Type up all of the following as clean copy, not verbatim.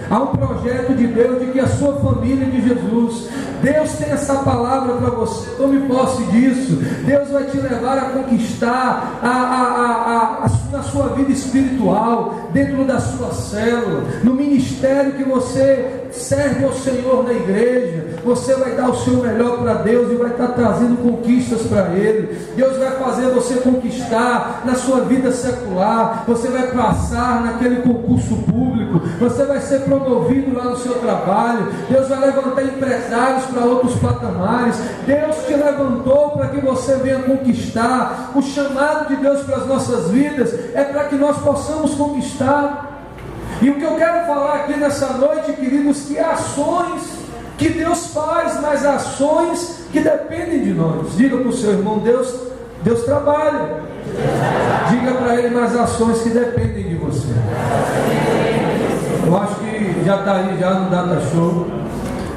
Há um projeto de Deus de que a sua família de Jesus, Deus tem essa palavra para você. Tome posse disso. Deus vai te levar a conquistar na sua vida espiritual, dentro da sua célula, no ministério que você serve ao Senhor na igreja. Você vai dar o seu melhor para Deus e vai estar trazendo conquistas para Ele. Deus vai fazer você conquistar na sua vida secular. Você vai passar naquele concurso público. Você vai ser promovido lá no seu trabalho. Deus vai levantar empresários para outros patamares. Deus te levantou para que você venha conquistar. O chamado de Deus para as nossas vidas é para que nós possamos conquistar. E o que eu quero falar aqui nessa noite, queridos, que há ações que Deus faz, mas ações que dependem de nós. Diga para o seu irmão: Deus trabalha. Diga para ele: mas ações que dependem de você. Eu acho que já está aí já no Data Show.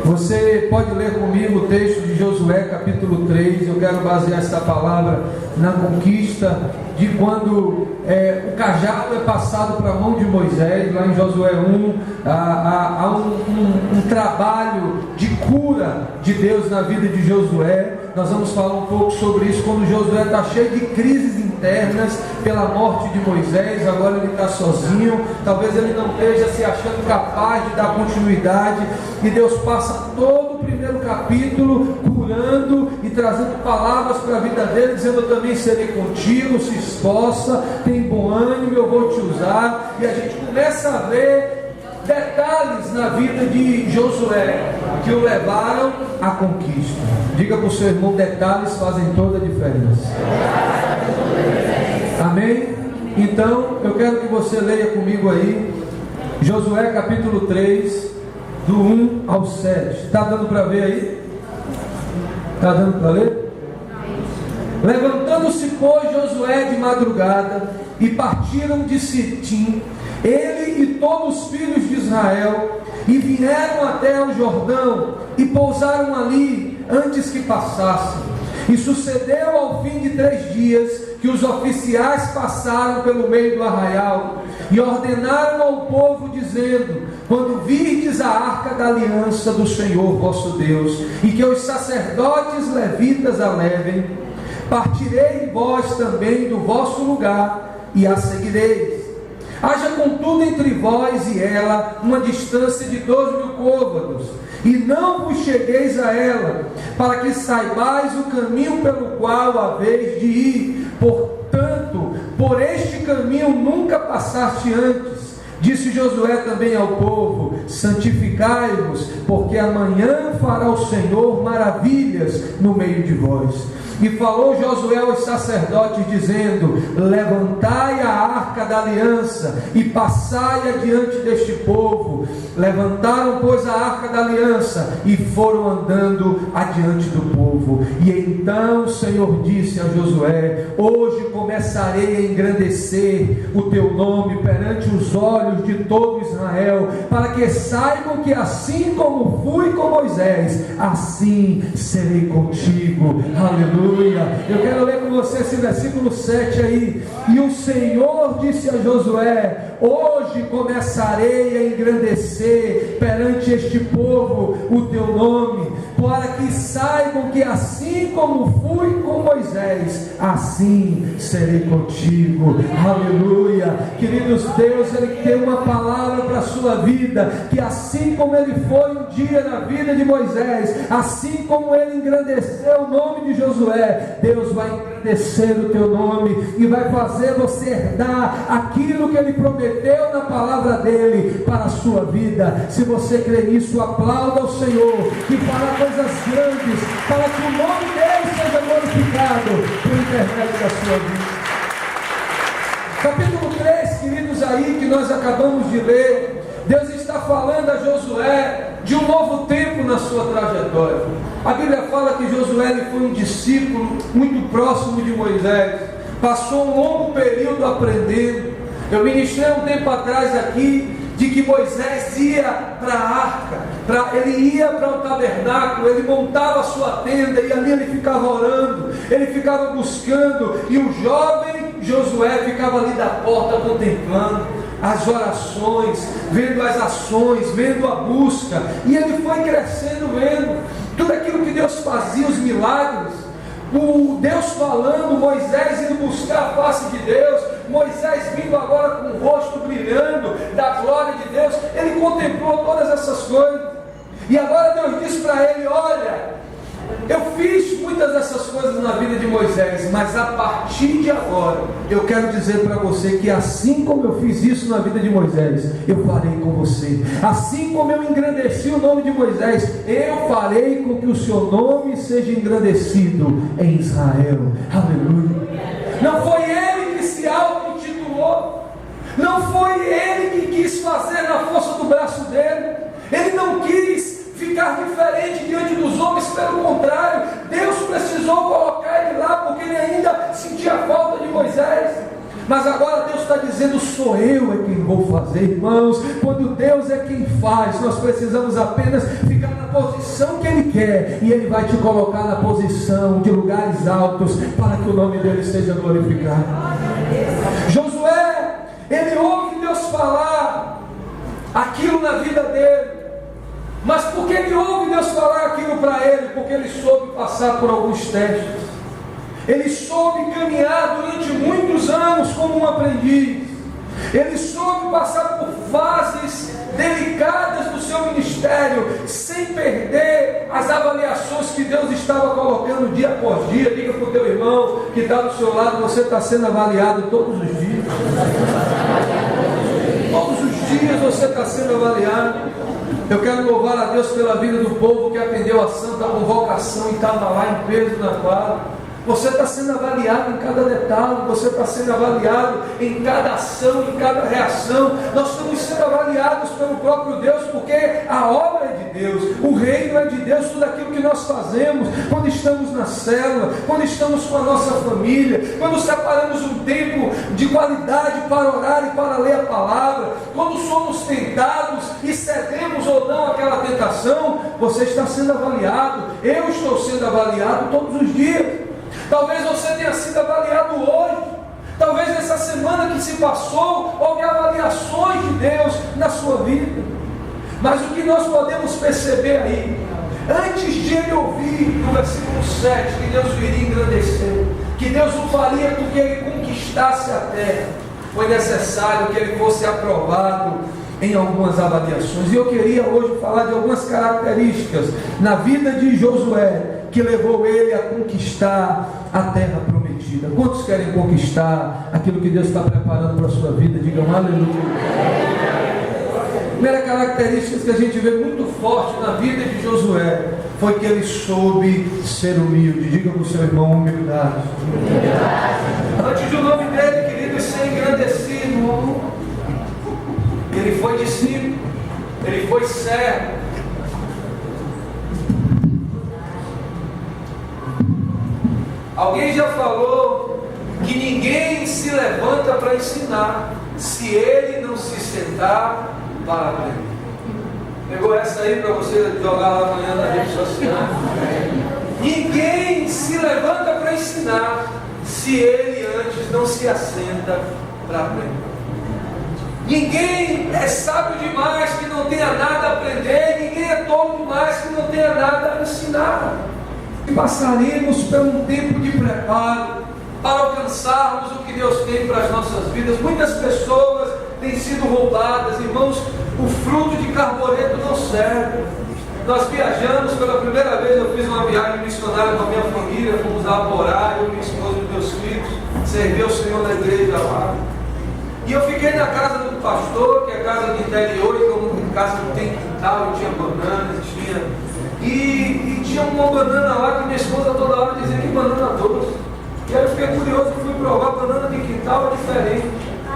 Você pode ler comigo o texto de Josué capítulo 3. Eu quero basear essa palavra na conquista de quando o cajado é passado para a mão de Moisés. Lá em Josué 1 há um trabalho de cura de Deus na vida de Josué. Nós vamos falar um pouco sobre isso quando Josué está cheio de crises internas pela morte de Moisés. Agora ele está sozinho, talvez ele não esteja se achando capaz de dar continuidade, e Deus passa todo o primeiro capítulo curando e trazendo palavras para a vida dele, dizendo: eu também serei contigo, se esforça, tem bom ânimo, eu vou te usar. E a gente começa a ver detalhes na vida de Josué que o levaram à conquista. Diga para o seu irmão: detalhes fazem toda a diferença. Amém? Então eu quero que você leia comigo aí Josué capítulo 3, do 1 ao 7. Está dando para ver aí? Está dando para ler? Levantando-se, pois, Josué de madrugada, e partiram de Sitim, ele e todos os filhos de Israel, e vieram até ao Jordão, e pousaram ali, antes que passassem. E sucedeu ao fim de 3 dias, que os oficiais passaram pelo meio do arraial, e ordenaram ao povo, dizendo: quando virdes a arca da aliança do Senhor vosso Deus, e que os sacerdotes levitas a levem, partirei vós também do vosso lugar, e a seguireis. Haja contudo entre vós e ela uma distância de 12.000 côvados, e não vos chegueis a ela, para que saibais o caminho pelo qual haveis de ir. Portanto, por este caminho nunca passaste antes. Disse Josué também ao povo: santificai-vos, porque amanhã fará o Senhor maravilhas no meio de vós. E falou Josué aos sacerdotes, dizendo: levantai a arca da aliança e passai adiante deste povo. Levantaram, pois, a arca da aliança e foram andando adiante do povo. E então o Senhor disse a Josué: hoje começarei a engrandecer o teu nome perante os olhos de todo Israel, para que saibam que assim como fui com Moisés, assim serei contigo. Aleluia. Eu quero ler com você esse versículo 7 aí. E o Senhor disse a Josué: hoje começarei a engrandecer perante este povo o teu nome, para que saibam que assim como fui com Moisés, assim serei contigo. Aleluia. Queridos, Deus, Ele tem uma palavra para a sua vida, que assim como Ele foi um dia na vida de Moisés, assim como Ele engrandeceu o nome de Josué, Deus vai engrandecer o teu nome e vai fazer você herdar aquilo que Ele prometeu na palavra dEle para a sua vida. Se você crê nisso, aplauda o Senhor, que fará coisas grandes, para que o nome dEle seja glorificado por intermédio da sua vida. Capítulo 3, queridos, aí que nós acabamos de ler, Deus está falando a Josué de um novo tempo na sua trajetória. A Bíblia fala que Josué ele foi um discípulo muito próximo de Moisés, passou um longo período aprendendo. Eu ministrei um tempo atrás aqui de que Moisés ia para a arca, ele ia para o tabernáculo, ele montava a sua tenda e ali ele ficava orando, ele ficava buscando, e o jovem Josué ficava ali da porta contemplando. as orações, vendo as ações, vendo a busca, e ele foi crescendo, vendo tudo aquilo que Deus fazia, os milagres, o Deus falando, Moisés indo buscar a face de Deus, Moisés vindo agora com o rosto brilhando da glória de Deus. Ele contemplou todas essas coisas, e agora Deus diz para ele: olha, eu fiz muitas dessas coisas na vida de Moisés, mas a partir de agora, eu quero dizer para você que assim como eu fiz isso na vida de Moisés, eu farei com você. Assim como eu engrandeci o nome de Moisés, eu farei com que o seu nome seja engrandecido em Israel. Aleluia. Não foi ele que se auto-intitulou, não foi ele que quis fazer na força do braço dele, ele não quis ficar diferente diante dos homens, pelo contrário, Deus precisou colocar ele lá, porque ele ainda sentia falta de Moisés. Mas agora Deus está dizendo: sou eu é quem vou fazer, irmãos. Quando Deus é quem faz, nós precisamos apenas ficar na posição que Ele quer, e Ele vai te colocar na posição de lugares altos, para que o nome dEle seja glorificado. Josué, ele ouve Deus falar aquilo na vida dele. Mas por que ele ouve Deus falar aquilo para ele? Porque ele soube passar por alguns testes. Ele soube caminhar durante muitos anos como um aprendiz. Ele soube passar por fases delicadas do seu ministério, sem perder as avaliações que Deus estava colocando dia após dia. Diga para o teu irmão que está do seu lado: você está sendo avaliado todos os dias. Todos os dias você está sendo avaliado. Eu quero louvar a Deus pela vida do povo que atendeu a santa convocação e estava lá em peso na quadra. Você está sendo avaliado em cada detalhe, você está sendo avaliado em cada ação, em cada reação. Nós estamos sendo avaliados pelo próprio Deus, porque a obra é de Deus, o reino é de Deus. Tudo aquilo que nós fazemos, quando estamos na célula, quando estamos com a nossa família, quando separamos um tempo de qualidade para orar e para ler a palavra, quando somos tentados e cedemos ou não àquela tentação, você está sendo avaliado. Eu estou sendo avaliado todos os dias. Talvez você tenha sido avaliado hoje, talvez nessa semana que se passou, houve avaliações de Deus na sua vida. Mas o que nós podemos perceber aí, antes de ele ouvir no versículo 7 que Deus viria engrandecer, que Deus o faria com que ele conquistasse a terra, foi necessário que ele fosse aprovado em algumas avaliações. E eu queria hoje falar de algumas características na vida de Josué que levou ele a conquistar a terra prometida. Quantos querem conquistar aquilo que Deus está preparando para a sua vida? Digam aleluia. Primeira característica que a gente vê muito forte na vida de Josué foi que ele soube ser humilde. Diga para o seu irmão: humildade. Antes do nome dele, querido, ser engrandecido, ele foi discípulo, ele foi servo. Alguém já falou que ninguém se levanta para ensinar se ele não se sentar para aprender. Pegou essa aí para você jogar lá amanhã na rede social? Ninguém se levanta para ensinar se ele antes não se assenta para aprender. Ninguém é sábio demais que não tenha nada a aprender, ninguém é tolo demais que não tenha nada a ensinar. E passaremos por um tempo de preparo para alcançarmos o que Deus tem para as nossas vidas. Muitas pessoas têm sido roubadas, irmãos. O fruto de carbureto não serve. Nós viajamos pela primeira vez, eu fiz uma viagem missionária com a minha família, fomos lá morar, eu, minha esposa e meus filhos, servir o Senhor na igreja lá. E eu fiquei na casa do pastor, que é casa de interior, então casa que tem quintal, tinha bananas, e tinha uma banana lá que minha esposa toda hora dizia: que banana doce. E aí eu fiquei curioso e fui provar. Banana de quintal é diferente,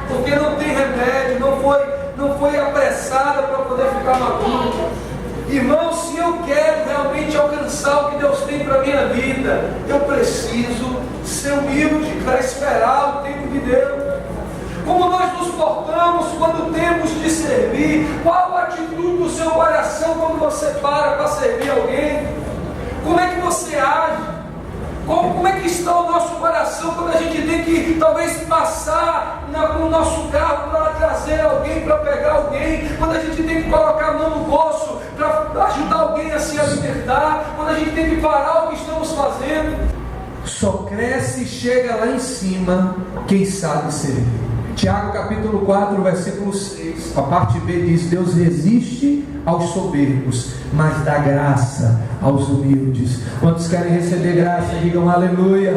porque não tem remédio, não foi apressada para poder ficar madura. Irmão, se eu quero realmente alcançar o que Deus tem para a minha vida, eu preciso ser humilde para esperar o tempo de Deus. Como nós nos portamos quando temos de servir? Qual a atitude do seu coração quando você para servir alguém? Como é que você age? Como é que está o nosso coração quando a gente tem que talvez passar no nosso carro para trazer alguém, para pegar alguém, quando a gente tem que colocar a mão no bolso para ajudar alguém a se alimentar, quando a gente tem que parar o que estamos fazendo. Só cresce e chega lá em cima quem sabe servir. Tiago capítulo 4, versículo 6, a parte B diz: Deus resiste aos soberbos, mas dá graça aos humildes. Quantos querem receber graça? Digam aleluia.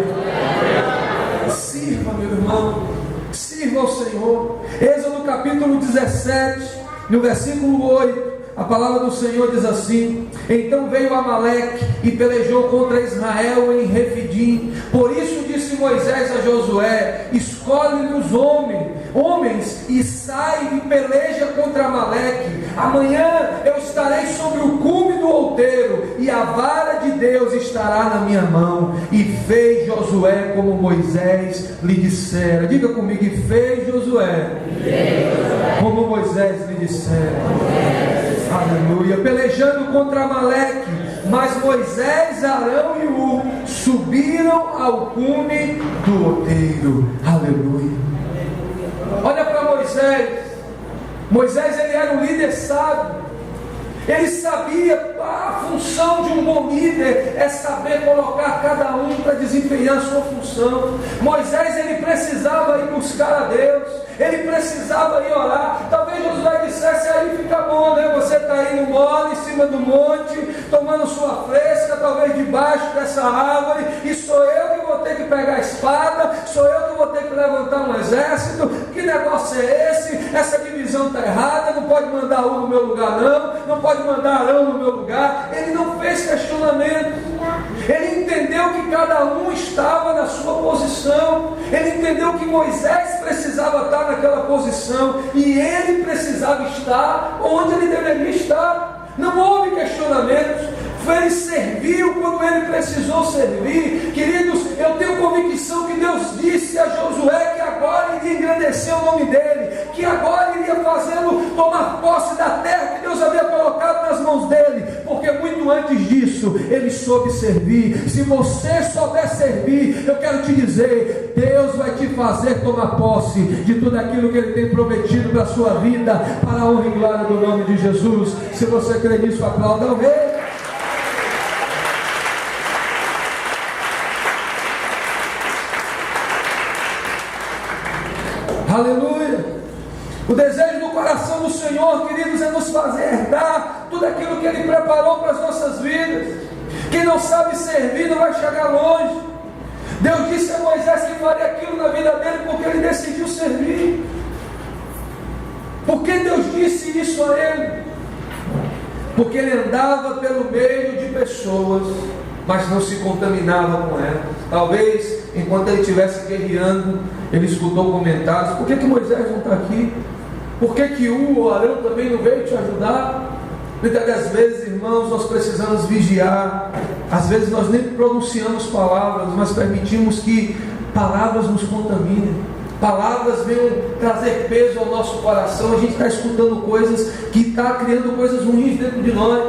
Sirva, meu irmão, sirva ao Senhor. Êxodo capítulo 17, no versículo 8, a palavra do Senhor diz assim: então veio Amaleque e pelejou contra Israel em Refidim. Por isso disse Moisés a Josué: escolhe-lhe os homens e sai e peleja contra Amaleque. Amanhã eu estarei sobre o cume do outeiro e a vara de Deus estará na minha mão. E fez Josué como Moisés lhe dissera. Diga comigo: e fez Josué como Moisés lhe dissera. Aleluia. Pelejando contra Amaleque, mas Moisés, Arão e Ur subiram ao cume do outeiro. Aleluia. Olha para Moisés. Moisés, ele era um líder sábio. Ele sabia, a função de um bom líder é saber colocar cada um para desempenhar a sua função. Moisés, ele precisava ir buscar a Deus. Ele precisava ir orar. Talvez Josué dissesse: aí fica bom, né? Você está aí no mole, em cima do monte, tomando sua fresca, talvez debaixo dessa árvore, e sou eu que vou ter que pegar a espada, sou eu que vou ter que levantar um exército. Que negócio é esse? Essa divisão está errada, não pode mandar um no meu lugar não pode mandar Arão no meu lugar. Ele não fez questionamento. Ele entendeu que cada um estava na sua posição. Ele entendeu que Moisés precisava estar naquela posição e ele precisava estar onde ele deveria estar. Não houve questionamentos. Ele serviu quando ele precisou servir. Queridos, eu tenho convicção que Deus disse a Josué que agora iria engrandecer o nome dele, que agora iria fazê-lo tomar posse da terra que Deus havia colocado nas mãos dele, porque muito antes disso ele soube servir. Se você souber servir, eu quero te dizer, Deus vai te fazer tomar posse de tudo aquilo que ele tem prometido para a sua vida, para a honra e glória do nome de Jesus. Se você crê nisso, aplauda ao Rei. Aleluia. O desejo do coração do Senhor, queridos, é nos fazer herdar tudo aquilo que Ele preparou para as nossas vidas. Quem não sabe servir não vai chegar longe. Deus disse a Moisés que faria aquilo na vida dele porque ele decidiu servir. Por que Deus disse isso a ele? Porque ele andava pelo meio de pessoas, mas não se contaminava com elas. Talvez, enquanto ele estivesse guerreando, ele escutou comentários: por que Moisés não está aqui? Por que o Arão também não veio te ajudar? Muitas das vezes, irmãos, nós precisamos vigiar. Às vezes nós nem pronunciamos palavras, mas permitimos que palavras nos contaminem. Palavras venham trazer peso ao nosso coração. A gente está escutando coisas que estão criando coisas ruins dentro de nós.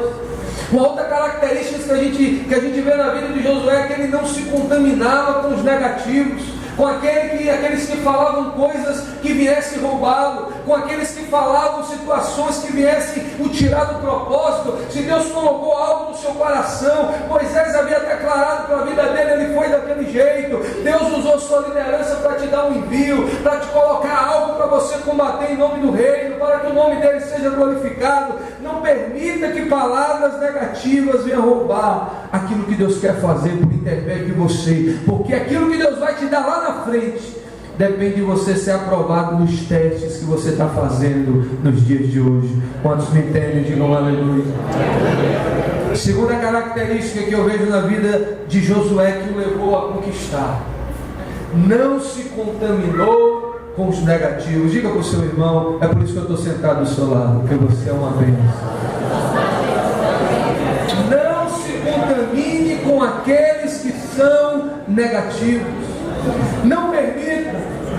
Uma outra característica que a gente vê na vida de Josué é que ele não se contaminava com os negativos, com aqueles que falavam coisas que viessem roubá-lo, com aqueles que falavam situações que viessem o tirar do propósito. Se Deus colocou algo no seu coração, Moisés havia declarado para a vida dele, ele foi daquele jeito. Deus usou sua liderança para te dar um envio, para te colocar algo para você combater em nome do reino, para que o nome dele seja glorificado. Não permita que palavras negativas venham roubar aquilo que Deus quer fazer por intermédio de você, porque aquilo que Deus vai te dar lá na frente depende de você ser aprovado nos testes que você está fazendo nos dias de hoje. Quantos me entendem? Digam aleluia. Segunda característica que eu vejo na vida de Josué que o levou a conquistar: não se contaminou com os negativos. Diga para o seu irmão: é por isso que eu estou sentado do seu lado, porque você é uma bênção. Não se contamine com aqueles que são negativos. Não permita.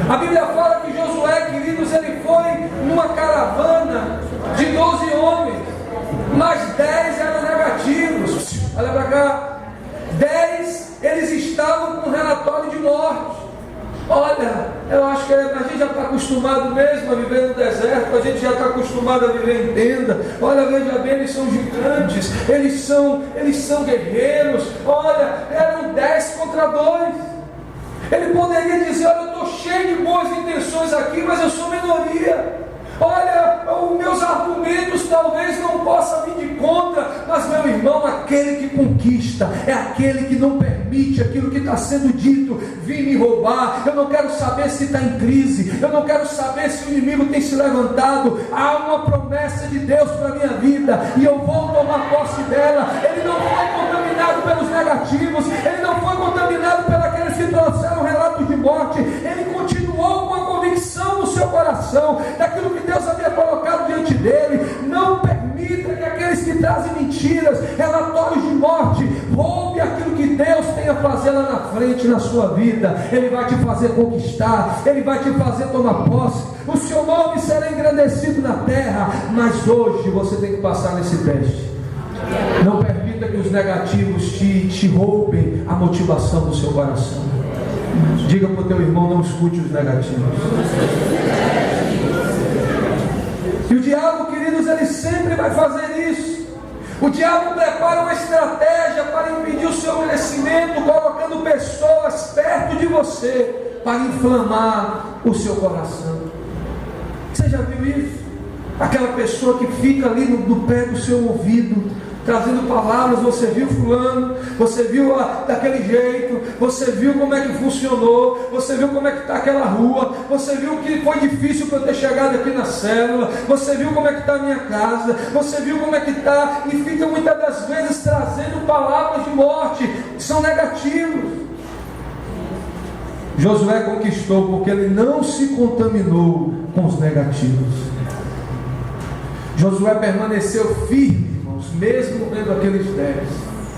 A Bíblia fala que Josué, queridos, ele foi numa caravana de 12 homens, mas 10 eram negativos. Olha para cá. 10 eles estavam com relatório de morte. Olha, eu acho que a gente já está acostumado mesmo a viver no deserto, a gente já está acostumado a viver em tenda. Olha, veja bem, eles são gigantes, eles são guerreiros. Olha, eram 10 contra 2. Ele poderia dizer: olha, eu estou cheio de boas intenções aqui, mas eu sou minoria. Olha, os meus argumentos talvez não possam vir de contra, mas meu irmão, aquele que conquista é aquele que não permite aquilo que está sendo dito vir me roubar. Eu não quero saber se está em crise, eu não quero saber se o inimigo tem se levantado. Há uma promessa de Deus para a minha vida e eu vou tomar posse dela. Ele não foi contaminado pelos negativos, ele não foi contaminado pelos que trouxeram relatos de morte. Ele continuou com a convicção no seu coração daquilo que Deus havia colocado diante dele. Não permita que aqueles que trazem mentiras, relatórios de morte, roube aquilo que Deus tem a fazer lá na frente na sua vida. Ele vai te fazer conquistar, ele vai te fazer tomar posse. O seu nome será engrandecido na terra, mas hoje você tem que passar nesse teste. Não permita que os negativos te roubem a motivação do seu coração. Diga para o teu irmão: não escute os negativos. E o diabo, queridos, ele sempre vai fazer isso. O diabo prepara uma estratégia para impedir o seu crescimento, colocando pessoas perto de você para inflamar o seu coração. Você já viu isso? Aquela pessoa que fica ali no pé do seu ouvido, trazendo palavras. Você viu fulano, você viu daquele jeito, você viu como é que funcionou, você viu como é que está aquela rua, você viu que foi difícil para eu ter chegado aqui na célula, você viu como é que está a minha casa, você viu como é que está, e fica muitas das vezes trazendo palavras de morte, são negativos. Josué conquistou porque ele não se contaminou com os negativos. Josué permaneceu firme, mesmo vendo aqueles 10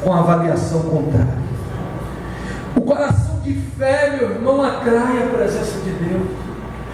com a avaliação contrária. O coração de fé, meu irmão, atrai a presença de Deus.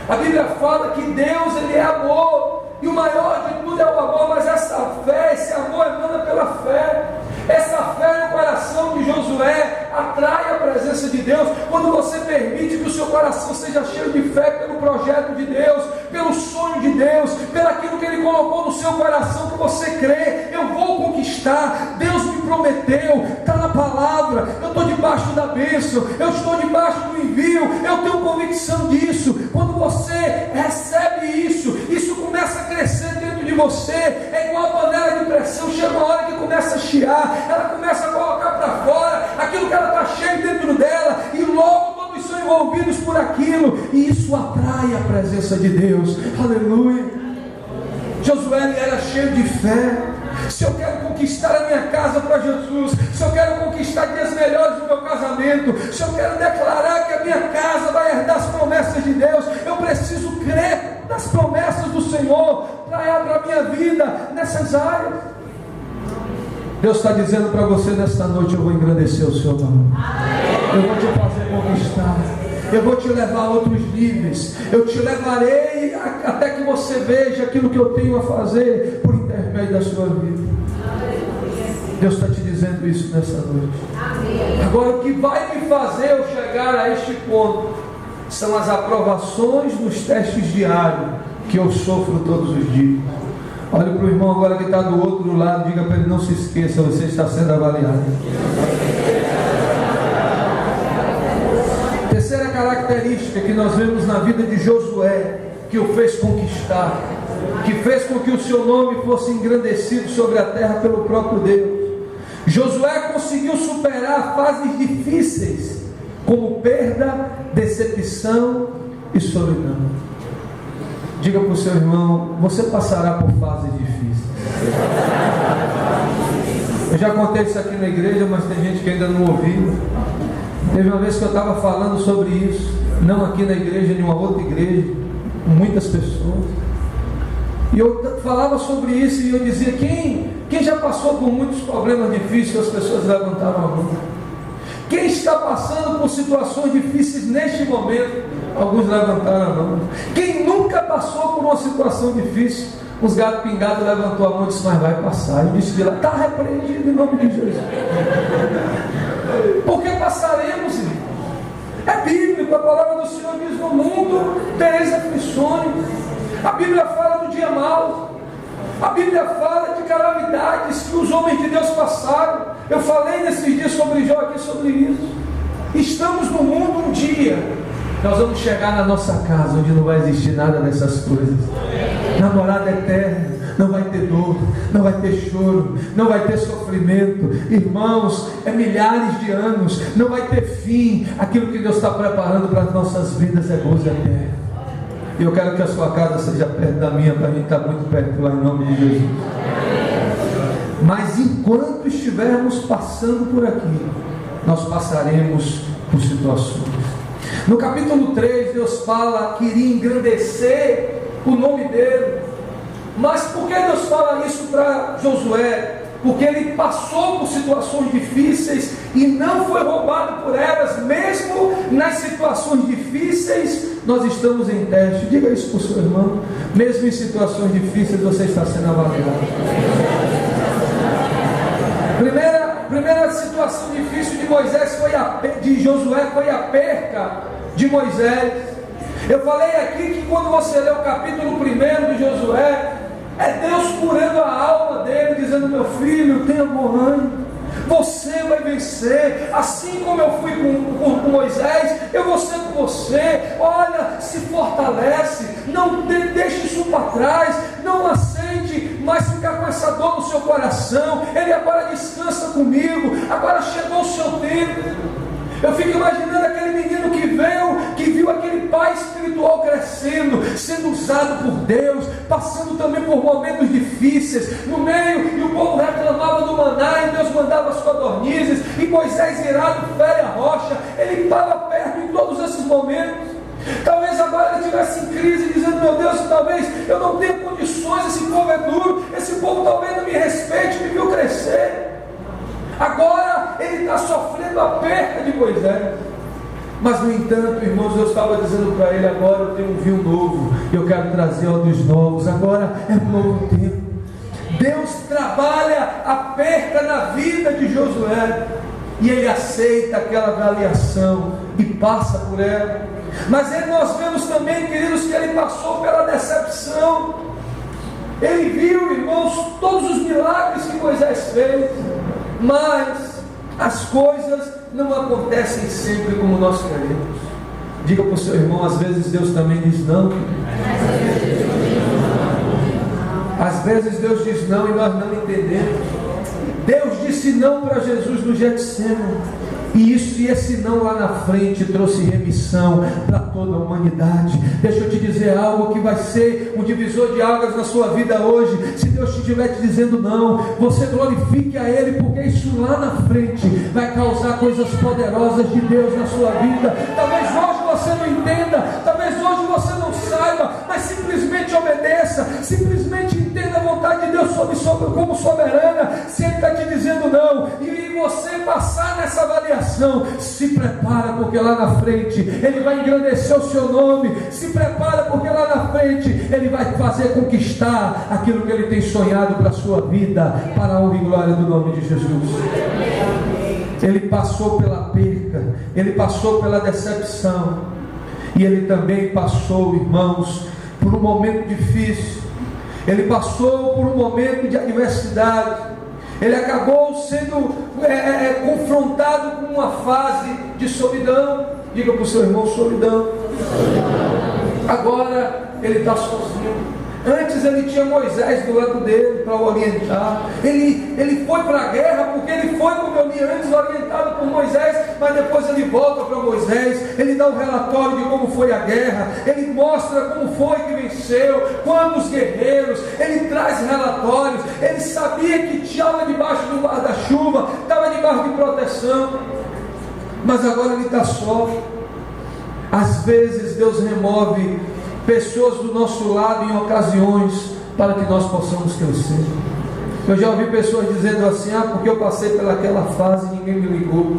A Bíblia fala que Deus, ele é amor, e o maior de tudo é o amor, mas essa fé, esse amor emana pela fé. Essa fé no coração de Josué atrai a presença de Deus. Quando você permite que o seu coração seja cheio de fé pelo projeto de Deus, pelo sonho de Deus, pelo aquilo que Ele colocou no seu coração, que você crê: eu vou conquistar, Deus me prometeu, está na palavra, eu estou debaixo da bênção, eu estou debaixo do envio, eu tenho convicção disso. Quando você recebe isso, isso começa a crescer dentro de você. É igual a panela de pressão, chega uma hora que começa a chiar, ela começa a colocar para fora aquilo que ela está cheio dentro dela, e logo todos são envolvidos por aquilo, e isso atrai a presença de Deus. Aleluia. Josué, ele era cheio de fé. Se eu quero conquistar a minha casa para Jesus, se eu quero conquistar dias melhores no meu casamento, se eu quero declarar que a minha casa vai herdar as promessas de Deus, eu preciso crer nas promessas do Senhor para a minha vida nessas áreas. Deus está dizendo para você nesta noite: eu vou engrandecer o seu nome, eu vou te fazer conquistar, eu vou te levar a outros níveis, eu te levarei até que você veja aquilo que eu tenho a fazer por intermédio da sua vida. Deus está te dizendo isso nessa noite. Agora, o que vai me fazer eu chegar a este ponto são as aprovações nos testes diários que eu sofro todos os dias. Olhe para o irmão agora que está do outro lado, diga para ele: não se esqueça, você está sendo avaliado. Terceira característica que nós vemos na vida de Josué, que o fez conquistar, que fez com que o seu nome fosse engrandecido sobre a terra pelo próprio Deus. Josué conseguiu superar fases difíceis, como perda, decepção e solidão. Diga para o seu irmão: você passará por fases difíceis. Eu já contei isso aqui na igreja, mas tem gente que ainda não ouviu. Teve uma vez que eu estava falando sobre isso, não aqui na igreja, em uma outra igreja, com muitas pessoas. E eu falava sobre isso e eu dizia: quem já passou por muitos problemas difíceis? As pessoas levantaram a mão. Quem está passando por situações difíceis neste momento? Alguns levantaram a mão. Quem nunca passou por uma situação difícil? Os gatos pingados levantou a mão e disse: mas vai passar. Eu disse de lá: está repreendido em nome de Jesus. Porque passaremos, irmão. É bíblico, a palavra do Senhor diz: no mundo tereis aflições. A Bíblia fala do dia mau. A Bíblia fala de calamidades que os homens de Deus passaram. Eu falei nesses dias sobre Jó aqui, sobre isso. Estamos no mundo um dia. Nós vamos chegar na nossa casa, onde não vai existir nada dessas coisas. Namorada eterna, não vai ter dor, não vai ter choro, não vai ter sofrimento. Irmãos, é milhares de anos, não vai ter fim. Aquilo que Deus está preparando para as nossas vidas é gozo eterno. E eu quero que a sua casa seja perto da minha, para a gente estar muito perto lá, em nome de Jesus. Mas enquanto estivermos passando por aqui, nós passaremos por situações. No capítulo 3, Deus fala que iria engrandecer o nome dele. Mas por que Deus fala isso para Josué? Porque ele passou por situações difíceis e não foi roubado por elas. Mesmo nas situações difíceis, nós estamos em teste. Diga isso para o seu irmão. Mesmo em situações difíceis, você está sendo avaliado. Primeira situação difícil de Josué foi a perca de Moisés. Eu falei aqui que quando você lê o capítulo 1 de Josué, é Deus curando a alma dele, dizendo: meu filho, tenha bom ânimo, você vai vencer, assim como eu fui com Moisés, eu vou ser com você. Olha, se fortalece, não deixe isso para trás, não aceite mais ficar com essa dor no seu coração. Ele agora descansa comigo, agora chegou o seu tempo. Eu fico imaginando aquele menino que viu aquele pai espiritual crescendo, sendo usado por Deus, passando também por momentos difíceis, no meio, e o povo reclamava do maná, e Deus mandava as codornizes, e Moisés irado fere a rocha. Ele estava perto em todos esses momentos. Talvez agora ele estivesse em crise, dizendo: meu Deus, talvez eu não tenha condições, esse povo é duro, esse povo talvez não me respeite, me viu crescer. Agora ele está sofrendo a perda de Moisés. Mas no entanto, irmãos, Deus estava dizendo para ele: agora eu tenho um vinho novo, eu quero trazer olhos novos, agora é um novo tempo. Deus trabalha a perda na vida de Josué, e ele aceita aquela avaliação e passa por ela. Mas nós vemos também, queridos, que ele passou pela decepção. Ele viu, irmãos, todos os milagres que Moisés fez, mas as coisas não acontecem sempre como nós queremos. Diga para o seu irmão: às vezes Deus também diz não. Às vezes Deus diz não e nós não entendemos. Deus disse não para Jesus no Getsemane, e esse não lá na frente trouxe remissão para toda a humanidade. Deixa eu te dizer algo que vai ser um divisor de águas na sua vida hoje. Se Deus estiver te dizendo não, você glorifique a Ele, porque isso lá na frente vai causar coisas poderosas de Deus na sua vida. Talvez hoje você não entenda, talvez hoje você não saiba, mas simplesmente obedeça, simplesmente entenda a vontade de Deus como soberana. Se Ele está te dizendo não, e você passar nessa avaliação, se prepara, porque lá na frente Ele vai engrandecer o seu nome. Se prepara, porque lá na frente Ele vai fazer conquistar aquilo que Ele tem sonhado para a sua vida, para a honra e glória do nome de Jesus. Ele passou pela perca, ele passou pela decepção, e ele também passou, irmãos, por um momento difícil. Ele passou por um momento de adversidade. Ele acabou sendo confrontado com uma fase de solidão. Diga para o seu irmão: solidão. Agora ele está sozinho. Antes ele tinha Moisés do lado dele para orientar. Ele foi para a guerra porque ele foi, como eu li antes, orientado por Moisés. Mas depois ele volta para Moisés. Ele dá um relatório de como foi a guerra. Ele mostra como foi que venceu, quantos guerreiros. Ele traz relatórios. Ele sabia que estava debaixo do guarda-chuva, estava debaixo de proteção. Mas agora ele está só. Às vezes Deus remove pessoas do nosso lado em ocasiões para que nós possamos crescer. Eu já ouvi pessoas dizendo assim: porque eu passei pelaquela fase, ninguém me ligou.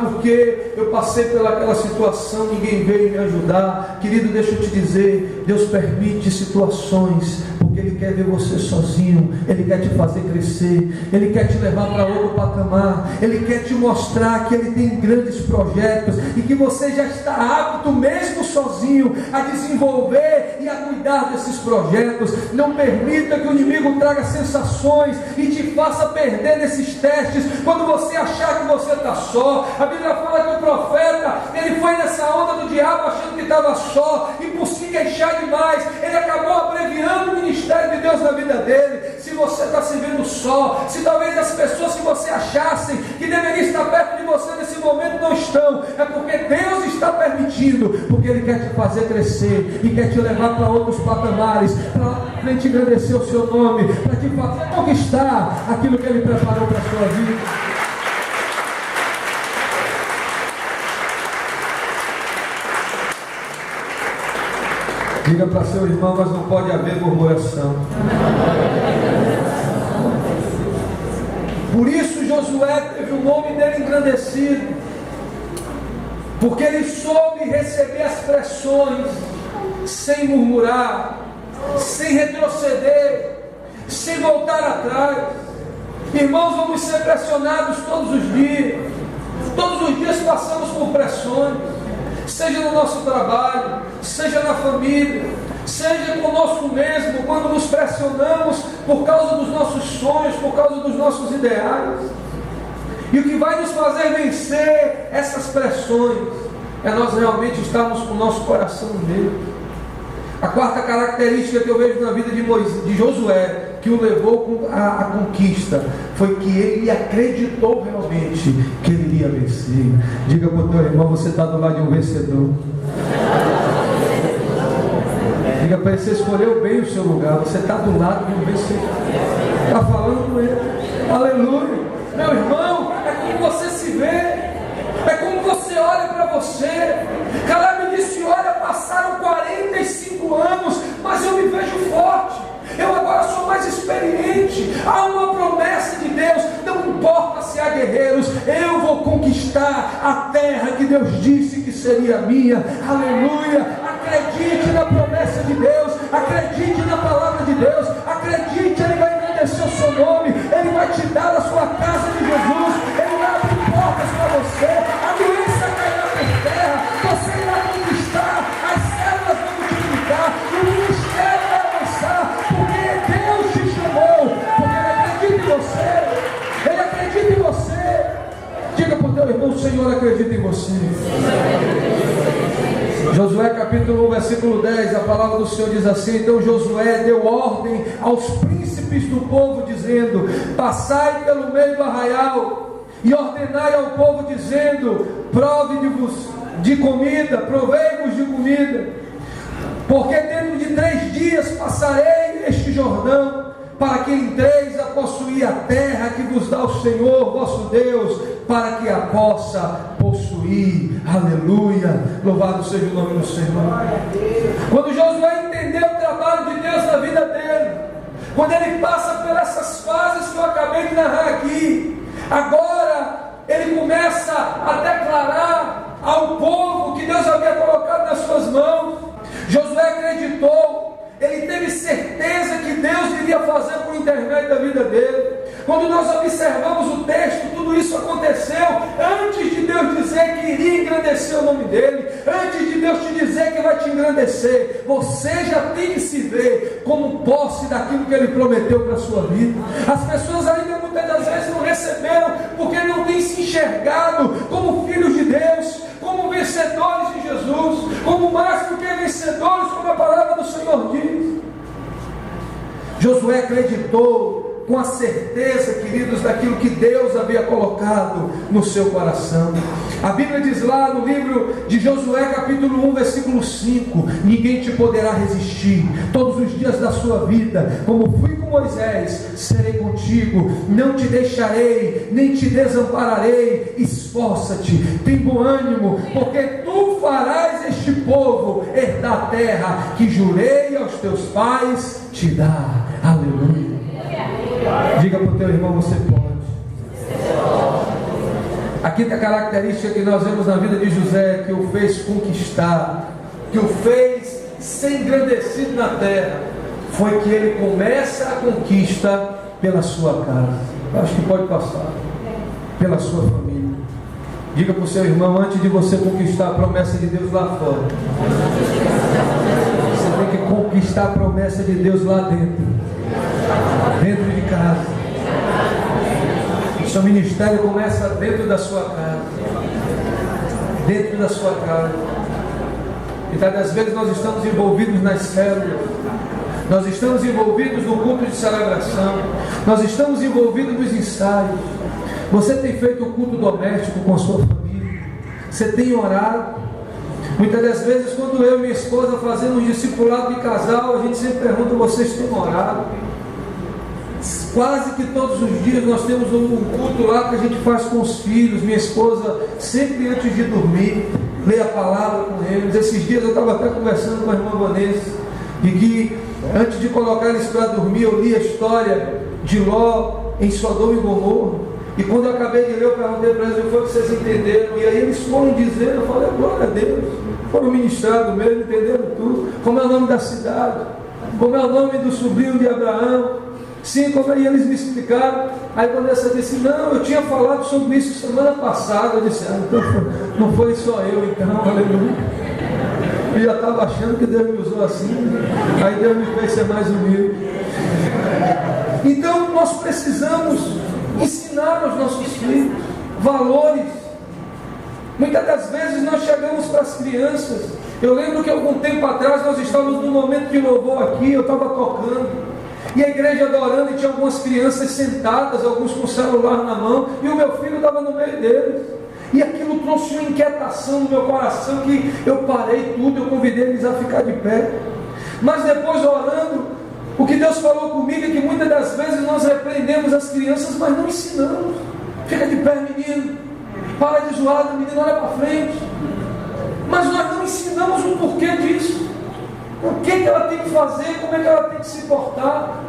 Porque eu passei pelaquela situação, ninguém veio me ajudar. Querido, deixa eu te dizer, Deus permite situações porque porque Ele quer ver você sozinho, Ele quer te fazer crescer, Ele quer te levar para outro patamar, Ele quer te mostrar que Ele tem grandes projetos e que você já está apto, mesmo sozinho, a desenvolver e a cuidar desses projetos. Não permita que o inimigo traga sensações e te faça perder nesses testes, quando você achar que você está só. A Bíblia fala que o profeta, ele foi nessa onda do diabo achando que estava só, e por se queixar demais, ele acabou abreviando o ministério de Deus na vida dele. Se você está se vendo só, se talvez as pessoas que você achassem que deveriam estar perto de você nesse momento não estão, é porque Deus está permitindo, porque Ele quer te fazer crescer e quer te levar para outros patamares, para te engrandecer o seu nome, para te fazer conquistar aquilo que Ele preparou para a sua vida. Diga para seu irmão, mas não pode haver murmuração. Por isso Josué teve o nome dele engrandecido, porque ele soube receber as pressões sem murmurar, sem retroceder, sem voltar atrás. Irmãos, vamos ser pressionados todos os dias. Todos os dias passamos por pressões, seja no nosso trabalho, seja na família, seja conosco mesmo, quando nos pressionamos por causa dos nossos sonhos, por causa dos nossos ideais. E o que vai nos fazer vencer essas pressões é nós realmente estarmos com o nosso coração nele. A quarta característica que eu vejo na vida de Josué, que o levou à conquista, foi que ele acreditou realmente que ele iria vencer. Diga para o teu irmão, você está do lado de um vencedor. Diga para ele, você escolheu bem o seu lugar, você está do lado de um vencedor. Está falando com ele. Aleluia. Meu irmão, é como você se vê, é como você olha para você. Caleb disse: olha, passaram 45 anos, mas eu me vejo forte, eu agora sou mais experiente. Há uma promessa de Deus, não importa se há guerreiros, eu vou conquistar a terra que Deus disse que seria minha. Aleluia. Acredite na promessa de Deus, acredite na palavra de Deus, acredite. Ele vai engrandecer o seu nome, Ele vai te dar a sua casa de Jesus, Ele vai abrir portas para você. A doença cairá por terra, você irá conquistar, as células vão multiplicar, o ministério vai avançar, porque Deus te chamou, porque Ele acredita em você, Ele acredita em você. Diga para o teu irmão: o Senhor acredita em você. Josué capítulo 1, versículo 10, a palavra do Senhor diz assim: então Josué deu ordem aos príncipes do povo, dizendo: passai pelo meio do arraial, e ordenai ao povo, dizendo: prove-vos de comida, provei-vos de comida, porque dentro de 3 dias passarei este Jordão, para que entreis a possuir a terra que vos dá o Senhor vosso Deus, para que a possa possuir. Aleluia, louvado seja o nome do Senhor. Quando Josué entendeu o trabalho de Deus na vida dele, quando ele passa por essas fases que eu acabei de narrar aqui, agora ele começa a declarar ao povo que Deus havia colocado nas suas mãos. Josué acreditou, ele teve certeza que Deus iria fazer por intermédio da vida dele. Quando nós observamos o texto, tudo isso aconteceu antes de Deus dizer que iria engrandecer o nome dele, antes de Deus te dizer que vai te engrandecer. Você já tem que se ver como posse daquilo que Ele prometeu para a sua vida. As pessoas ainda muitas das vezes não receberam, porque não têm se enxergado como filhos de Deus, como vencedores de Jesus, como mais do que vencedores, como a palavra do Senhor diz. Josué acreditou com a certeza, queridos, daquilo que Deus havia colocado no seu coração. A Bíblia diz lá no livro de Josué capítulo 1, versículo 5: ninguém te poderá resistir todos os dias da sua vida, como fui com Moisés, serei contigo, não te deixarei, nem te desampararei. Esforça-te, tem bom ânimo, porque tu farás este povo herdar a terra que jurei aos teus pais te dar. Aleluia. Diga para o teu irmão: você pode. A quinta característica que nós vemos na vida de José, que o fez conquistar, que o fez ser engrandecido na terra, foi que ele começa a conquista pela sua casa. Acho que pode passar. Pela sua família. Diga para o seu irmão, antes de você conquistar a promessa de Deus lá fora, você tem que conquistar a promessa de Deus lá dentro. Dentro de casa. O seu ministério começa dentro da sua casa. Dentro da sua casa. E às vezes nós estamos envolvidos nas células. Nós estamos envolvidos no culto de celebração. Nós estamos envolvidos nos ensaios. Você tem feito o culto doméstico com a sua família. Você tem orado. Muitas das vezes, quando eu e minha esposa fazemos um discipulado de casal, a gente sempre pergunta: vocês têm orado? Quase que todos os dias nós temos um culto lá que a gente faz com os filhos. Minha esposa, sempre antes de dormir, lê a palavra com eles. Esses dias eu estava até conversando com a irmã Vanessa, de que antes de colocar eles para dormir, eu li a história de Ló em Sodoma e Gomorra. E quando eu acabei de ler, eu perguntei para eles: o que foi que vocês entenderam? E aí eles foram dizendo, eu falei: glória a Deus. Foram ministrados mesmo, entenderam tudo. Como é o nome da cidade? Como é o nome do sobrinho de Abraão? Sim, como aí eles me explicaram. Aí Vanessa disse: não, eu tinha falado sobre isso semana passada. Eu disse: então não foi só eu então, aleluia. Eu já estava achando que Deus me usou assim. Aí Deus me fez ser mais humilde. Então nós precisamos ensinar aos nossos filhos valores. Muitas das vezes nós chegamos para as crianças. Eu lembro que algum tempo atrás nós estávamos num momento de louvor aqui, eu estava tocando, e a igreja adorando, e tinha algumas crianças sentadas, alguns com o celular na mão, e o meu filho estava no meio deles. E aquilo trouxe uma inquietação no meu coração, que eu parei tudo, eu convidei eles a ficar de pé. Mas depois, orando, o que Deus falou comigo é que muitas das vezes nós repreendemos as crianças, mas não ensinamos. Fica de pé, menino. Para de zoar, menino, olha para frente. Mas nós não ensinamos o porquê disso. O que ela tem que fazer, como é que ela tem que se portar.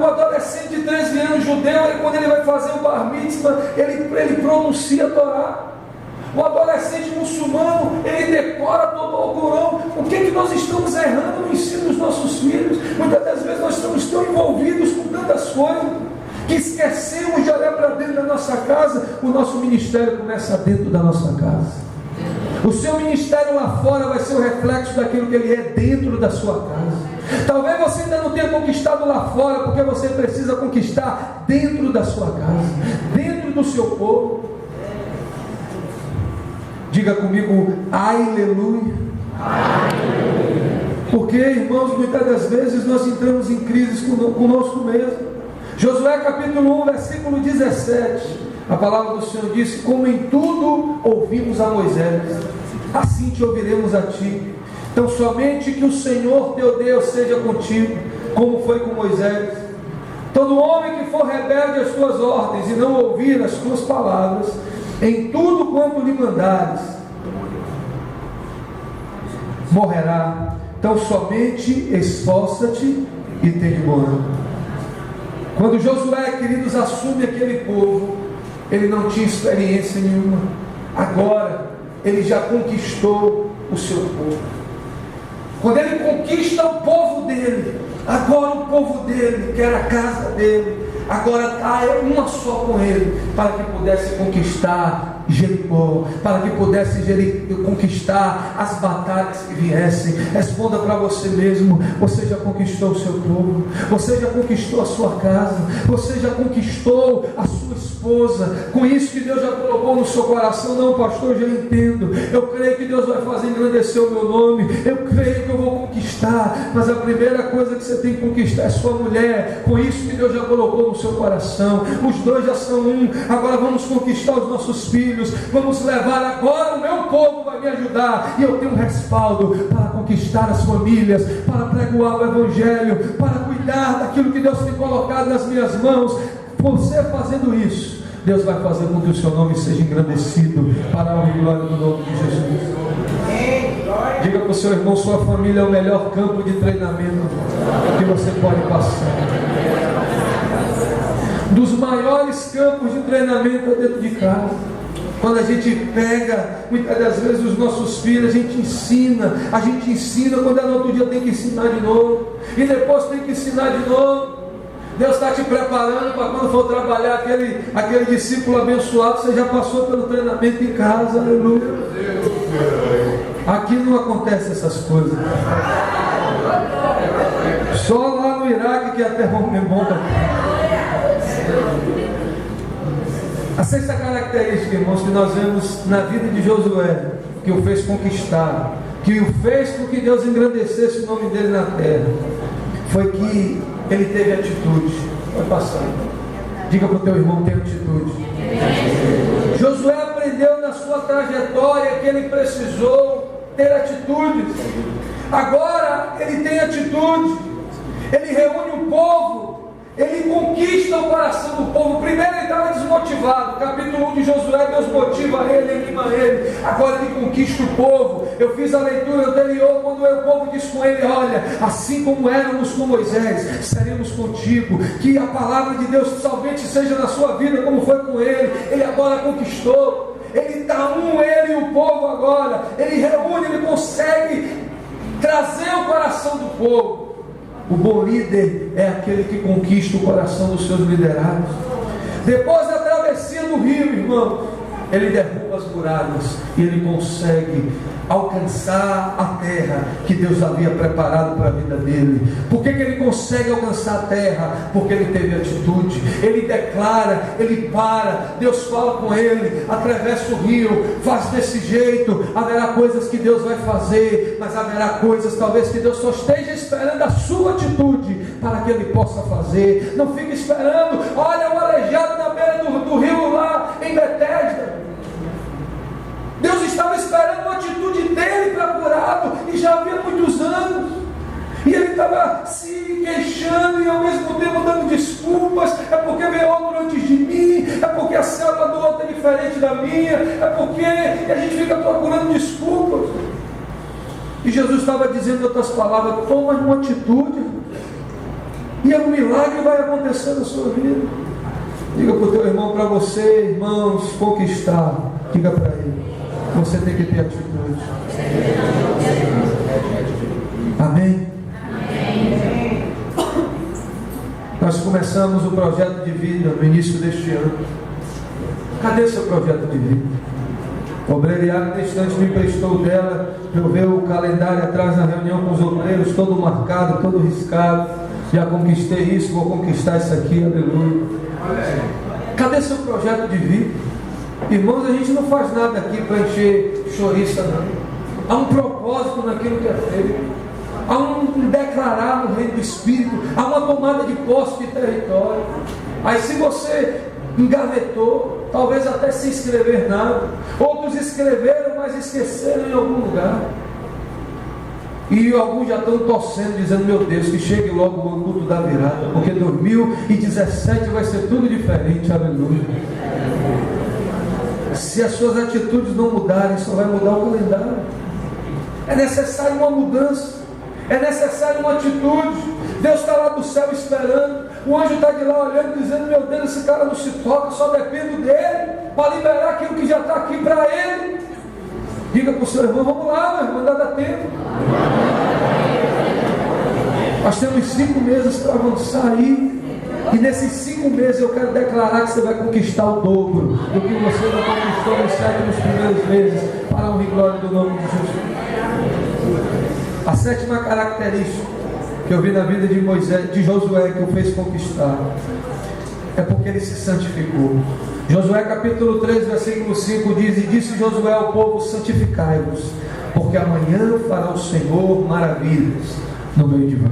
O adolescente de 13 anos judeu, quando ele vai fazer o bar mitzvah, ele pronuncia a Torá. O adolescente muçulmano, ele decora todo o Alcorão. O que nós estamos errando no ensino dos nossos filhos? Muitas das vezes nós estamos tão envolvidos com tantas coisas que esquecemos de olhar para dentro da nossa casa. O nosso ministério começa dentro da nossa casa. O seu ministério lá fora vai ser o reflexo daquilo que ele é dentro da sua casa. Talvez você ainda não tenha conquistado lá fora, porque você precisa conquistar dentro da sua casa, dentro do seu povo. Diga comigo, aleluia. Porque, irmãos, muitas das vezes nós entramos em crises conosco mesmo. Josué capítulo 1, versículo 17. A palavra do Senhor disse: como em tudo ouvimos a Moisés, assim te ouviremos a ti. Então somente que o Senhor teu Deus seja contigo, como foi com Moisés. Todo homem que for rebelde às tuas ordens e não ouvir as tuas palavras, em tudo quanto lhe mandares, morrerá. Então somente esforça-te e tem de bom ânimo. Quando Josué, queridos, assume aquele povo, ele não tinha experiência nenhuma. Agora ele já conquistou o seu povo. Quando ele conquista o povo dele, agora o povo dele, que era a casa dele, agora está uma só com ele, para que pudesse conquistar Jericó, para que pudesse conquistar as batalhas que viessem. Responda para você mesmo: você já conquistou o seu povo? Você já conquistou a sua casa? Você já conquistou a sua esposa? Com isso que Deus já colocou no seu coração: não, pastor, eu já entendo, eu creio que Deus vai fazer engrandecer o meu nome, eu creio que eu vou conquistar. Mas a primeira coisa que você tem que conquistar é sua mulher. Com isso que Deus já colocou no seu coração, os dois já são um. Agora vamos conquistar os nossos filhos, vamos levar. Agora o meu povo vai me ajudar, e eu tenho um respaldo para conquistar as famílias, para pregoar o Evangelho, para cuidar daquilo que Deus tem colocado nas minhas mãos. Você fazendo isso, Deus vai fazer com que o seu nome seja engrandecido para a honra e glória do nome de Jesus. Diga para o seu irmão: sua família é o melhor campo de treinamento que você pode passar. Dos maiores campos de treinamento é dentro de casa. Quando a gente pega, muitas das vezes, os nossos filhos, a gente ensina, quando é no outro dia tem que ensinar de novo, e depois tem que ensinar de novo. Deus está te preparando para quando for trabalhar aquele discípulo abençoado, você já passou pelo treinamento em casa, aleluia. Aqui não acontece essas coisas. Só lá no Iraque que até bom. A sexta característica, irmãos, que nós vemos na vida de Josué, que o fez conquistar, que o fez com que Deus engrandecesse o nome dele na terra, foi que ele teve atitude. Vai passando. Diga para o teu irmão, tem atitude. Josué aprendeu na sua trajetória que ele precisou ter atitude. Agora ele tem atitude. Ele reúne o povo. Ele conquista o coração do povo. Primeiro ele estava desmotivado. Capítulo 1 de Josué, Deus motiva ele, anima ele. Agora ele conquista o povo. Eu fiz a leitura anterior, quando o povo diz com ele: olha, assim como éramos com Moisés, seremos contigo. Que a palavra de Deus somente seja na sua vida, como foi com ele. Ele agora conquistou. Ele está ele e o povo agora. Ele reúne, ele consegue trazer o coração do povo. O bom líder é aquele que conquista o coração dos seus liderados. Depois da travessia do rio, irmão, ele derruba as muralhas e ele consegue alcançar a terra que Deus havia preparado para a vida dele. Por que ele consegue alcançar a terra? Porque ele teve atitude. Ele declara, ele para, Deus fala com ele, atravessa o rio, faz desse jeito. Haverá coisas que Deus vai fazer, mas haverá coisas talvez que Deus só esteja esperando a sua atitude para que ele possa fazer. Não fique esperando, olha o aleijado na beira do rio lá em Betesda. Deus estava esperando uma atitude dele para curá-lo, e já havia muitos anos, e ele estava se queixando e ao mesmo tempo dando desculpas. É porque veio outro antes de mim, é porque a célula do outro é diferente da minha, é porque a gente fica procurando desculpas. E Jesus estava dizendo outras palavras: toma uma atitude, e um milagre vai acontecer na sua vida. Diga para o teu irmão, para você, irmãos, conquistar, diga para ele: você tem que ter atitude. Amém? Amém? Nós começamos o projeto de vida no início deste ano. Cadê seu projeto de vida? O obreiriado distante me emprestou dela, para eu ver o calendário atrás na reunião com os obreiros, todo marcado, todo riscado. Já conquistei isso, vou conquistar isso aqui, aleluia. Cadê seu projeto de vida? Irmãos, a gente não faz nada aqui para encher chouriça, não. Há um propósito naquilo que é feito. Há um declarar no reino do Espírito. Há uma tomada de posse de território. Aí se você engavetou, talvez até sem escrever nada. Outros escreveram, mas esqueceram em algum lugar. E alguns já estão torcendo, dizendo: meu Deus, que chegue logo o culto da virada, porque 2017 vai ser tudo diferente, aleluia. Se as suas atitudes não mudarem, só vai mudar o calendário. É necessário uma mudança, é necessário uma atitude. Deus está lá do céu esperando, o anjo está de lá olhando, dizendo: meu Deus, esse cara não se toca, só dependo dele para liberar aquilo que já está aqui para ele. Diga para o seu irmão: vamos lá, meu irmão, ainda dá tempo. Nós temos 5 meses para avançar aí. E nesses 5 meses eu quero declarar que você vai conquistar o dobro do que você não conquistou nos 7 primeiros meses, para a honra e glória do nome de Jesus. A sétima característica que eu vi na vida de Moisés, de Josué, que o fez conquistar, é porque ele se santificou. Josué capítulo 3, versículo 5 diz: e disse Josué ao povo: santificai-vos, porque amanhã fará o Senhor maravilhas no meio de vós.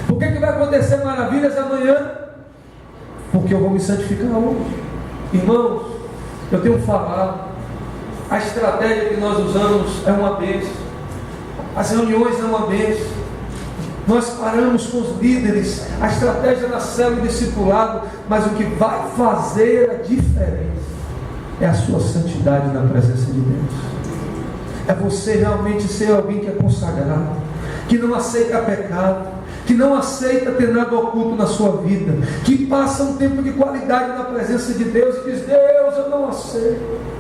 Por que vai acontecer maravilhas amanhã? Porque eu vou me santificar hoje. Irmãos, eu tenho falado, a estratégia que nós usamos é uma bênção. As reuniões é uma bênção. Nós paramos com os líderes, a estratégia da célula e discipulado, mas o que vai fazer a diferença é a sua santidade na presença de Deus. É você realmente ser alguém que é consagrado, que não aceita pecado, que não aceita ter nada oculto na sua vida, que passa um tempo de qualidade na presença de Deus e diz: Deus, eu não aceito.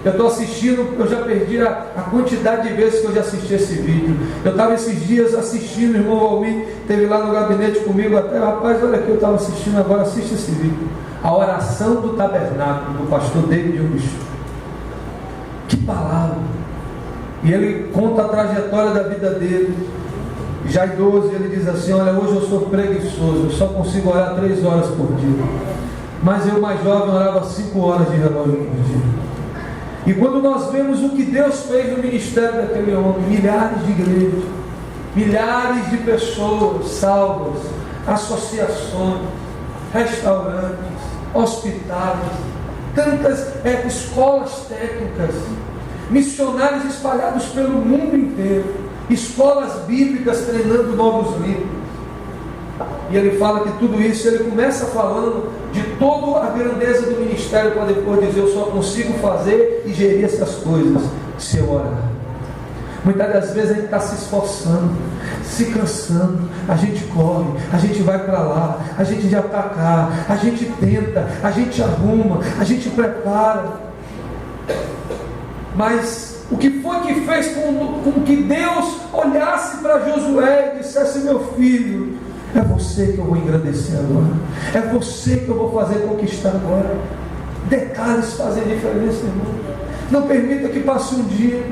Eu estou assistindo, eu já perdi a quantidade de vezes que eu já assisti esse vídeo. Eu estava esses dias assistindo, o irmão Almir esteve lá no gabinete comigo, até, rapaz, olha aqui, eu estava assistindo agora, assiste esse vídeo. A oração do tabernáculo, do pastor David Augusto. Que palavra! E ele conta a trajetória da vida dele. Já idoso, ele diz assim: olha, hoje eu sou preguiçoso, eu só consigo orar 3 horas por dia. Mas eu, mais jovem, orava 5 horas de relógio por dia. E quando nós vemos o que Deus fez no ministério daquele homem, milhares de igrejas, milhares de pessoas salvas, associações, restaurantes, hospitais, tantas escolas técnicas, missionários espalhados pelo mundo inteiro, escolas bíblicas treinando novos líderes. E ele fala que tudo isso, ele começa falando de toda a grandeza do ministério, para depois dizer: eu só consigo fazer e gerir essas coisas se eu orar. Muitas das vezes a gente está se esforçando, se cansando, a gente corre, a gente vai para lá, a gente já está cá, a gente tenta, a gente arruma, a gente prepara. Mas o que foi que fez com que Deus olhasse para Josué e dissesse: meu filho, é você que eu vou engrandecer agora, é você que eu vou fazer conquistar agora. Detalhes fazem diferença, irmão. Não permita que passe um dia,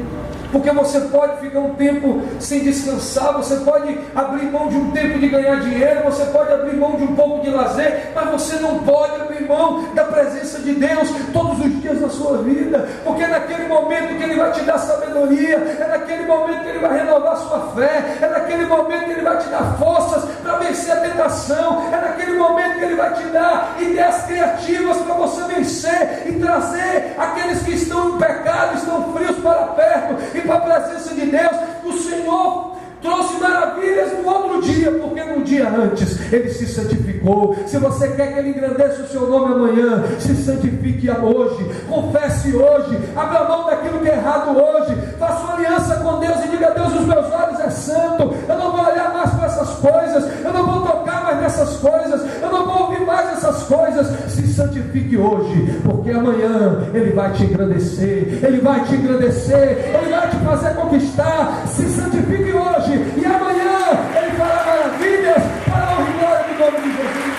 porque você pode ficar um tempo sem descansar, você pode abrir mão de um tempo de ganhar dinheiro, você pode abrir mão de um pouco de lazer, mas você não pode abrir mão da presença de Deus todos os dias da sua vida, porque é naquele momento que Ele vai te dar sabedoria, é naquele momento que Ele vai renovar a sua fé, é naquele momento que Ele vai te dar forças para vencer a tentação, é naquele momento que Ele vai te dar ideias criativas para você vencer e trazer aqueles que estão em pecado, estão frios para perto e para a presença de Deus. O Senhor trouxe maravilhas no outro dia, porque no dia antes Ele se santificou. Se você quer que Ele engrandeça o seu nome amanhã, se santifique hoje, confesse hoje, abra mão daquilo que é errado hoje, faça uma aliança com Deus e diga: Deus, os meus olhos é santo, eu não vou olhar mais para essas coisas, eu não vou tocar mais nessas coisas, eu não vou ouvir mais essas coisas. Se santifique hoje, porque amanhã Ele vai te engrandecer, Ele vai te engrandecer, Ele vai te fazer conquistar. Se santifique hoje, e amanhã Ele fará maravilhas para a honra e glória do nome de Jesus.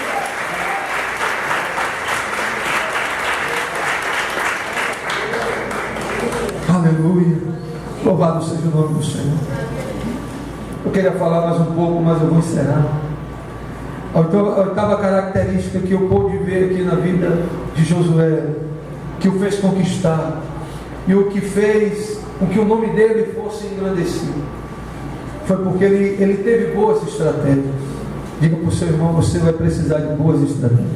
Aleluia, louvado seja o nome do Senhor. Eu queria falar mais um pouco, mas eu vou encerrar. A oitava característica que eu pude ver aqui na vida de Josué, que o fez conquistar, e o que fez com que o nome dele fosse engrandecido, foi porque ele teve boas estratégias. Diga para o seu irmão: você vai precisar de boas estratégias.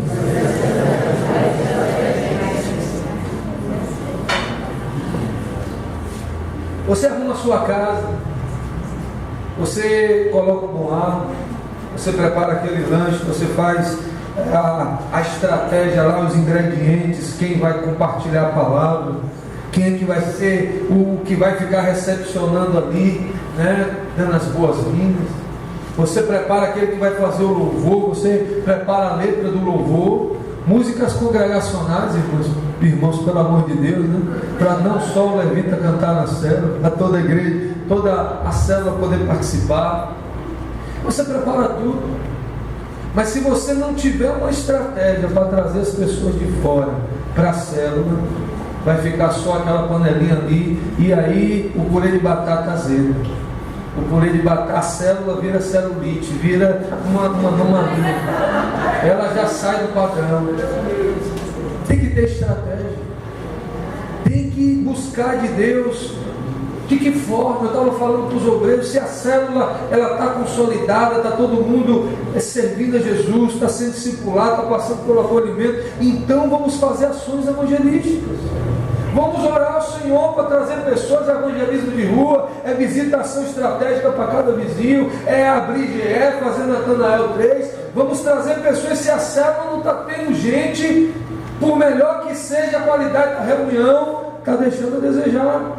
Você arruma a sua casa, você coloca um bom ar, você prepara aquele lanche, você faz a estratégia lá, os ingredientes, quem vai compartilhar a palavra, quem é que vai ser o que vai ficar recepcionando ali, né, dando as boas-vindas. Você prepara aquele que vai fazer o louvor, você prepara a letra do louvor, músicas congregacionais, irmãos, pelo amor de Deus, né, para não só o levita cantar na célula, para toda a igreja, toda a célula poder participar. Você prepara tudo, mas se você não tiver uma estratégia para trazer as pessoas de fora para a célula, vai ficar só aquela panelinha ali, e aí o purê de batata azedo, o purê de batata, a célula vira celulite, vira uma anomalia, ela já sai do padrão. Tem que ter estratégia, tem que buscar de Deus. De que forma? Eu estava falando para os obreiros, se a célula ela está consolidada, está todo mundo servindo a Jesus, está sendo discipulado, está passando pelo acolhimento, então vamos fazer ações evangelísticas. Vamos orar ao Senhor para trazer pessoas, evangelismo de rua, é visitação estratégica para cada vizinho, é abrir GE, fazer Natanael 3. Vamos trazer pessoas. Se a célula não está tendo gente, por melhor que seja a qualidade da reunião, está deixando a desejar.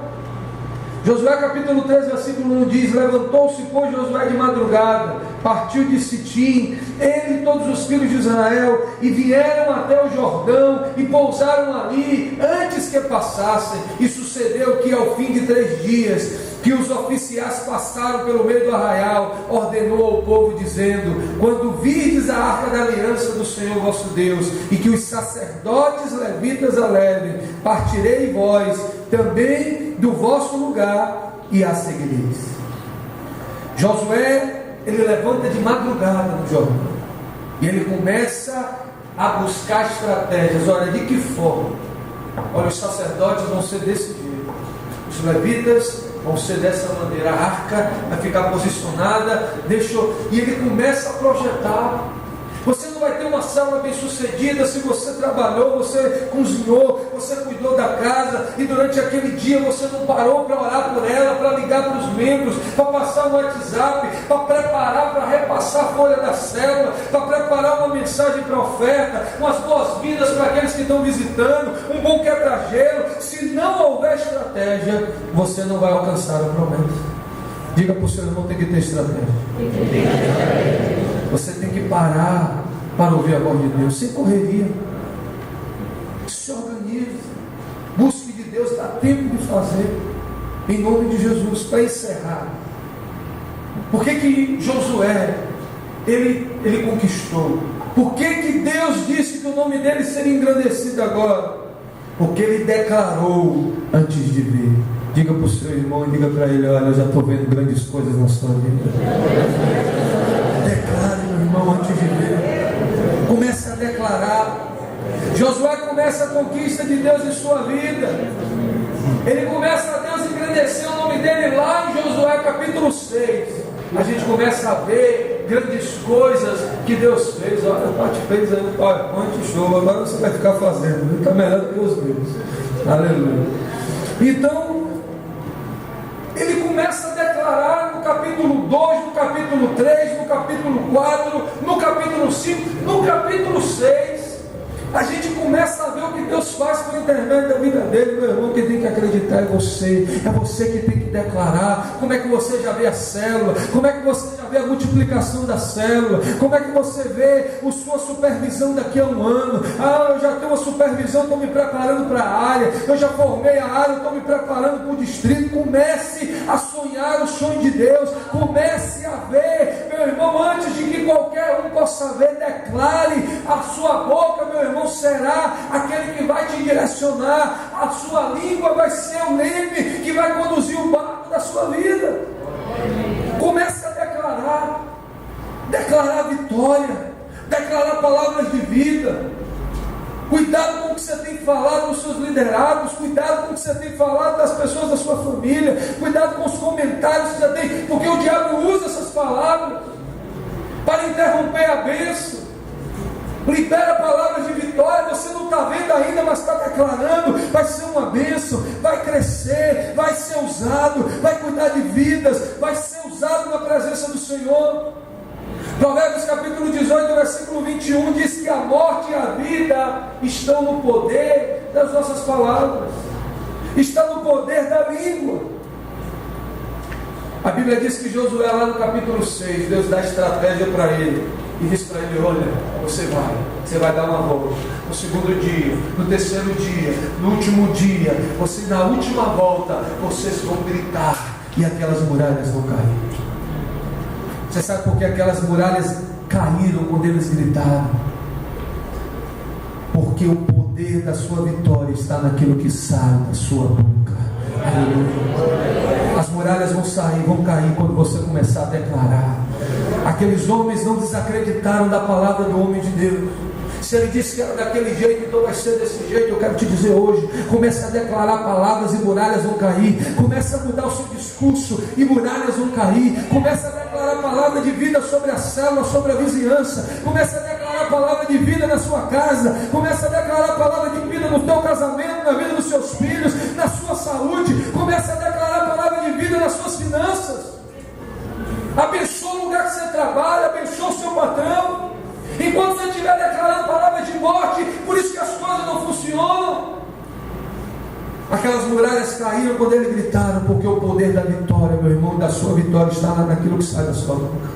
Josué capítulo 13, versículo 1 diz: levantou-se, pois, Josué de madrugada, partiu de Sitim, ele e todos os filhos de Israel, e vieram até o Jordão, e pousaram ali, antes que passassem. E sucedeu que ao fim de 3 dias, que os oficiais passaram pelo meio do arraial, ordenou ao povo, dizendo: quando virdes a arca da aliança do Senhor vosso Deus, e que os sacerdotes levitas a levem, partirei vós também do vosso lugar, e a seguireis. Josué, ele levanta de madrugada no Jordão, e ele começa a buscar estratégias. Olha, de que forma? Olha, os sacerdotes vão ser desse jeito, os levitas vão ser dessa maneira, a arca vai ficar posicionada, e ele começa a projetar. Você não vai ter uma célula bem sucedida se você trabalhou, você cozinhou, você cuidou da casa, e durante aquele dia você não parou para orar por ela, para ligar para os membros, para passar no WhatsApp, para preparar, para repassar a folha da célula, para preparar uma mensagem para oferta, umas boas-vindas para aqueles que estão visitando, um bom quebra-gelo. Se não houver estratégia, você não vai alcançar a promessa. Diga para o seu irmão: tem que ter estratégia. Você tem que parar para ouvir a voz de Deus, sem correria. Se organize, busque de Deus, dá tempo de fazer, em nome de Jesus. Para encerrar, por que Josué ele conquistou? Por que Deus disse que o nome dele seria engrandecido agora? Porque ele declarou antes de ver. Diga para o seu irmão e diga para ele: olha, eu já estou vendo grandes coisas na sua vida. Declare, meu irmão, antes de ver. Comece a declarar. Josué começa a conquista de Deus em sua vida. Ele começa a Deus engrandecer o nome dele lá em Josué capítulo 6. A gente começa a ver grandes coisas que Deus fez. Olha, o Pati fez aí um PowerPoint show. Agora você vai ficar fazendo, fica melhor do que os meus. Aleluia. Então, ele começa a declarar no capítulo 2, no capítulo 3, no capítulo 4, no capítulo 5, no capítulo 6. A gente começa a ver o que Deus faz por intermédio da vida dele. Meu irmão, quem tem que acreditar é você. É você que tem que declarar. Como é que você já vê a célula? Como é que você já vê a multiplicação da célula? Como é que você vê a sua supervisão daqui a um ano? Ah, eu já tenho uma supervisão, estou me preparando para a área. Eu já formei a área, estou me preparando para o distrito. Comece a sonhar o sonho de Deus. Comece a ver, meu irmão, antes de que qualquer um possa ver, declare. A sua boca, meu irmão, será aquele que vai te direcionar. A sua língua vai ser o leme que vai conduzir o barco da sua vida. Comece a declarar vitória, declarar palavras de vida. Cuidado com o que você tem falado dos seus liderados, cuidado com o que você tem falado das pessoas da sua família, cuidado com os comentários que você tem, porque o diabo usa essas palavras para interromper a bênção. Libera palavras de vitória. Você não está vendo ainda, mas está declarando. Vai ser uma bênção, vai crescer, vai ser usado, vai cuidar de vidas, vai ser usado na presença do Senhor. Provérbios capítulo 18, versículo 21 diz que a morte e a vida estão no poder das nossas palavras, está no poder da língua. A Bíblia diz que Josué, lá no capítulo 6, Deus dá estratégia para ele e diz para ele: olha, você vai dar uma volta no segundo dia, no terceiro dia, no último dia, na última volta vocês vão gritar e aquelas muralhas vão cair. Você sabe por que aquelas muralhas caíram quando eles gritaram? Porque o poder da sua vitória está naquilo que sai da sua boca. Aleluia. As muralhas vão cair quando você começar a declarar. Aqueles homens não desacreditaram da palavra do homem de Deus. Se ele disse que era daquele jeito, então vai ser desse jeito. Eu quero te dizer hoje: comece a declarar palavras e muralhas vão cair. Comece a mudar o seu discurso e muralhas vão cair. Comece a declarar palavra de vida sobre a célula, sobre a vizinhança. Comece a declarar palavra de vida na sua casa. Comece a declarar palavra de vida no teu casamento, na vida dos seus filhos, na sua saúde. Comece a declarar palavra de vida nas suas finanças. Abençoa o lugar que você trabalha, abençoa o seu patrão. Enquanto você estiver declarando palavras de morte, por isso que as coisas não funcionam. Aquelas muralhas caíram quando ele gritaram, porque o poder da vitória, meu irmão, da sua vitória está naquilo que sai da sua boca.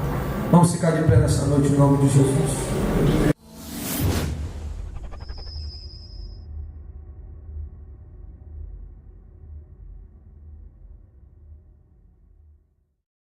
Vamos ficar de pé nessa noite em nome de Jesus.